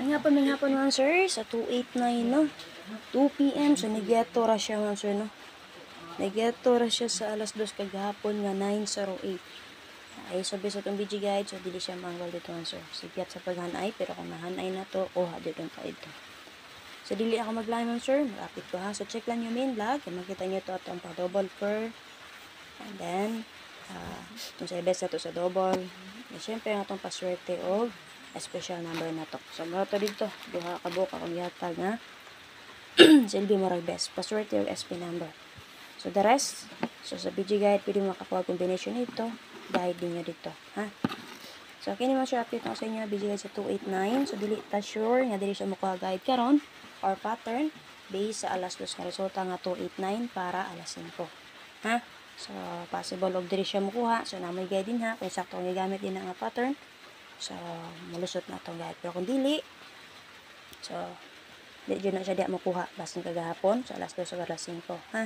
May hapon man sir, sa 289 no. 2 PM, so nagyeto ra siya man sir no. Nagyeto ra siya sa alas 2 kagahapon nga 9:08. Ay sabi sa itong video guide, so dili siya manggol dito man sir. Sigyat sa paghanay, pero kung mahanay na to, kuha dito pa ito. So dili ako mag-live man sir, malapit ko ha. So check lang yung main vlog, makita nyo to atong pa-double fur. And then, itong sa best na to sa double. And syempre ang atong paswerte o special number na to. So mura to dito, duha ka buka kung yatag na silbi mo best. Paswerte o SP number. So the rest, so sa video guide, pwede mo makakuha combination nito. Guide din nyo dito. Ha? So okay naman siya update ako sa inyo. Video guide sa 289. So dili ta sure nga dili siya makuha guide karon or pattern based sa alas 2 nga resulta nga 289 para alas 5. Ha? So possible og dili siya makuha. So namoy guide din ha. Kung sakto nga gamit din nga pattern. So mulusot na itong guide. Pero kung dili, so di dyan na siya di makuha. Basin kagahapon. So alas 2 sa alas 5. Ha?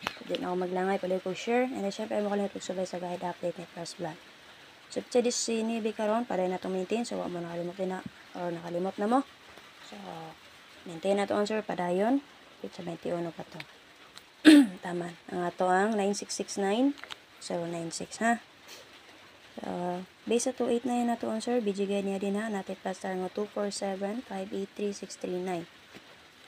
So di na ako maglangay. Pala ko share. And then syempre mo kalimut pagsubay sa guide update ni First Vlog. So pwede sinibi karon para na itong maintain. So wag mo nakalimot din na or nakalimot na mo. So maintain na ito answer padayon. Sa 21 pa to. Taman. Ang ato ang 9669-096 ha. So, base sa 289 na to answer, bigyan niya din ha. Natin pastar nga 247-583-639.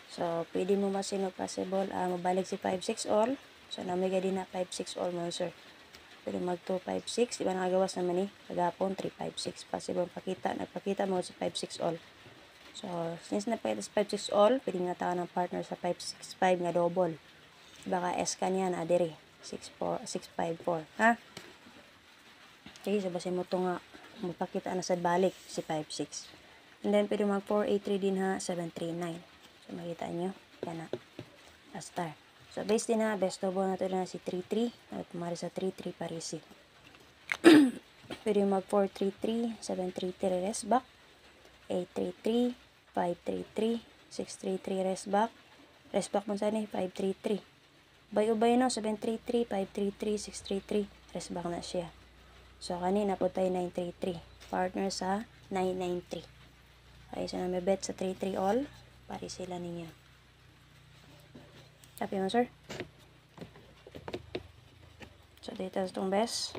So, pwede mo masino possible mabalik si 56 all. So, namiga din na 56 all mo sir. Pwede mag 256. Diba nakagawas naman kagapon 356. Possible nagpakita mo si 56 all. So, since napakita sa 56 all, pwede nga tao ng partner sa 565 nga double. Baka S ka niya na adere. 654. Ha? Okay, so basta mo ito nga magpakita na sa balik si 56. And then, pwede mag 483 din ha, 739. So, makita nyo. Yan na. Star. So, base din ha, best double na ito na si 33. At pumari sa 33 parisi. Pwede mag 433, 733 rest back. 833, 533, 633 rest back. Rest back mo saan 533. Bay-ubay no, 733, 533, 633. Rest back na siya. So, kanina po tayo 933. Partner sa 993. Okay, so na may bet sa 33 all. Pari sila ninyo. Happy mo, sir? So, dito sa itong best.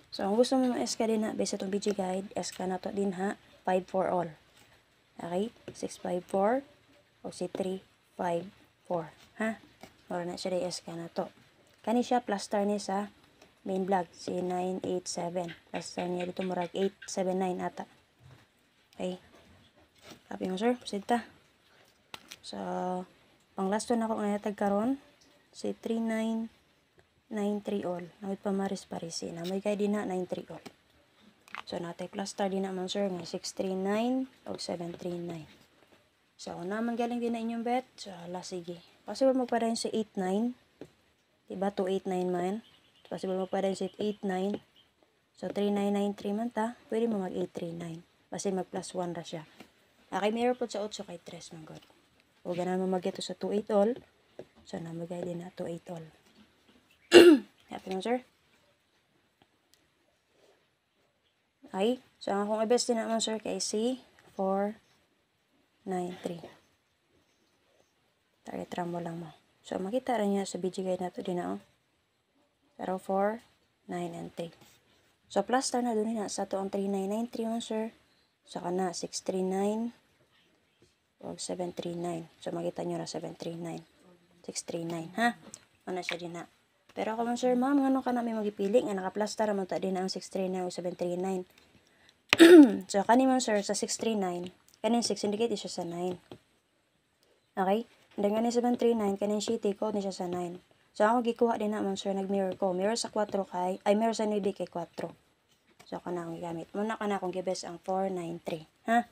So, kung gusto mo ma-SK din ha, based sa itong BG guide, SK na to din ha, 5-4 all. Okay? 6-5-4 o si 3-5-4. Ha? Mura na siya day SK na to. Kani siya, plus star niya sa main vlog, si 987. Plus star niya dito murag 879 ata. Okay? Copy mo, sir? Proceed ta. So, pang last one ako nga natag karon si 3993 all. Nawit pa maris parisi. Namay kay din na 93 all. So, natay plus star din naman, sir, nga 639 o 739. So, naman galing din na inyong bet. So, sige. Possible magpadayon sa 89. Diba? 289 man. Possible magpadayon sa 89. So, 3993 man ta. Pwede mo mag 839. Kasi mag plus 1 ra siya. Okay, meron po sa 8 kay 3 man god. O ganan mo mag-get sa 28 all. So, namagay din na 28 all. Happy mo, sir? Okay. So, ang akong i-best din naman, sir, kay C493. Target ramo lang mo. So, makita rin niya sa video guide na ito din na, 0, 4, 9, and 3. So, plus star na doon na sa ito ang 3993 mo, sir. So, kana 639 o 739. So, makita nyo na 739. 639, ha? Ano siya din na. Pero ako man, sir, ma'am, ano ka na may magipili nga naka-plus star naman ta din ang 639 o 739. So, kani man, sir, sa 639, kanin 6 indicate siya sa 9. Okay? And then, kanin 739, kanin city code niya sa 9. So, ako gikuha din naman, sir, nag-mirror ko. Mirror sa 4 kay, ay, mirror sa nidi kay 4. So, ako na akong gamit. Muna ka na akong gibes ang 493. Ha?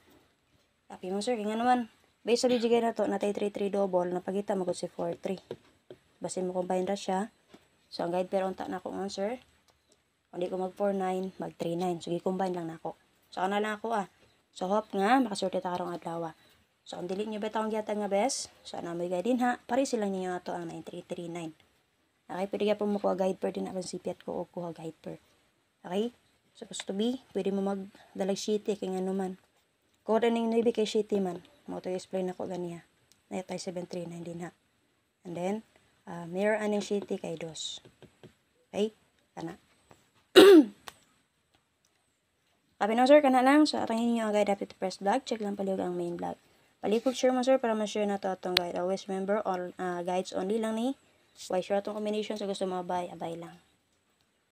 Happy mo, sir. Kaya naman, based sa video guide na to, natay 33 double, napagita magod si 43. Basin mo combine ra siya. So, ang guide pero unta na ako answer. Kung di ko mag 49, mag 39. So, i-combine lang na ako. So, ano lang ako So, hope nga, makasorte ta karong adlaw. So, kung dili nyo ba itong giyata nga best, so, namoy guide din ha. Pari silang ninyo ito ang 9339. Okay, pwede ka po makuha guide per din na sipiat ko o kuha guide per. Okay? Supposed to be, pwede mo magdalag city kay ngano man. Kung ning naibi kay city man, mo to explain ako ganiya. Na tayo 739 din ha. And then, mirror aning city kay dos. Okay? Kana. Kapi na sir, kana lang. So, atangin nyo ang guide after to press vlog. Check lang paliwag ang main vlog. Palikog share mo sir para ma-share na to atong guide. Always remember, all guides only lang ni. Why share atong combination sa gusto mo abay lang.